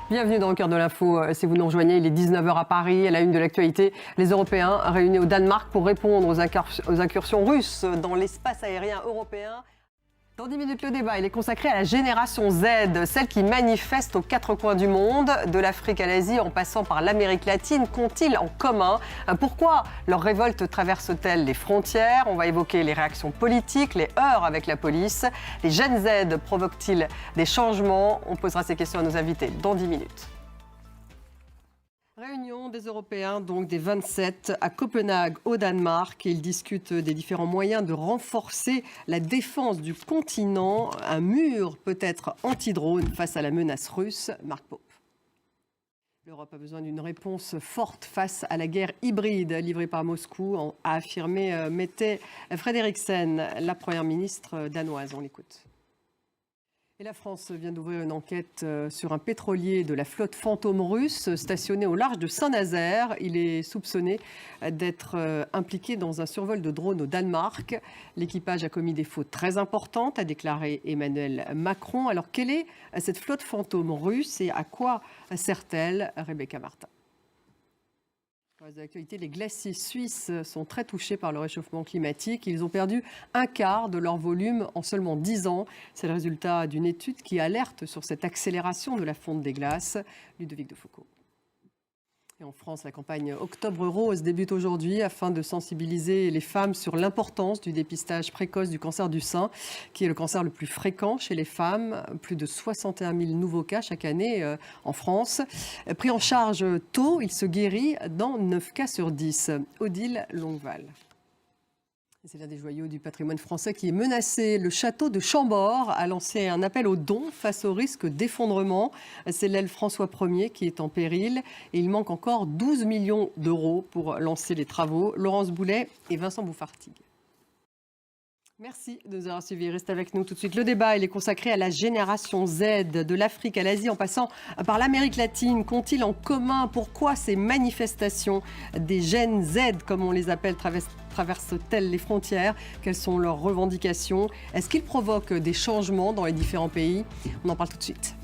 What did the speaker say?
Bienvenue dans le cœur de l'info. Si vous nous rejoignez, il est 19h à Paris. À la une de l'actualité, les Européens réunis au Danemark pour répondre aux incursions russes dans l'espace aérien européen. Dans 10 minutes, le débat il est consacré à la génération Z, celle qui manifeste aux quatre coins du monde, de l'Afrique à l'Asie en passant par l'Amérique latine. Qu'ont-ils en commun? Pourquoi leur révolte traverse-t-elle les frontières? On va évoquer les réactions politiques, les heurts avec la police. Les jeunes Z provoquent-ils des changements? On posera ces questions à nos invités dans 10 minutes. Réunion des Européens, donc des 27, à Copenhague, au Danemark. Ils discutent des différents moyens de renforcer la défense du continent. Un mur peut-être anti-drone face à la menace russe. Marc Pope. L'Europe a besoin d'une réponse forte face à la guerre hybride livrée par Moscou, a affirmé Mette Frederiksen, la première ministre danoise. On l'écoute. Et la France vient d'ouvrir une enquête sur un pétrolier de la flotte fantôme russe stationné au large de Saint-Nazaire. Il est soupçonné d'être impliqué dans un survol de drone au Danemark. L'équipage a commis des fautes très importantes, a déclaré Emmanuel Macron. Alors quelle est cette flotte fantôme russe et à quoi sert-elle? Rebecca Martin. Dans les actualités, les glaciers suisses sont très touchés par le réchauffement climatique. Ils ont perdu un quart de leur volume en seulement 10 ans. C'est le résultat d'une étude qui alerte sur cette accélération de la fonte des glaces. Ludovic de Foucault. Et en France, la campagne Octobre Rose débute aujourd'hui afin de sensibiliser les femmes sur l'importance du dépistage précoce du cancer du sein, qui est le cancer le plus fréquent chez les femmes. Plus de 61 000 nouveaux cas chaque année en France. Pris en charge tôt, il se guérit dans 9 cas sur 10. Odile Longueval. C'est l'un des joyaux du patrimoine français qui est menacé. Le château de Chambord a lancé un appel aux dons face au risque d'effondrement. C'est l'aile François Ier qui est en péril et il manque encore 12 millions d'euros pour lancer les travaux. Laurence Boulet et Vincent Bouffartigue. Merci de nous avoir suivis. Restez avec nous tout de suite. Le débat il est consacré à la génération Z, de l'Afrique à l'Asie en passant par l'Amérique latine. Qu'ont-ils en commun? Pourquoi ces manifestations des jeunes Z, comme on les appelle, traversent-elles les frontières? Quelles sont leurs revendications? Est-ce qu'ils provoquent des changements dans les différents pays? On en parle tout de suite.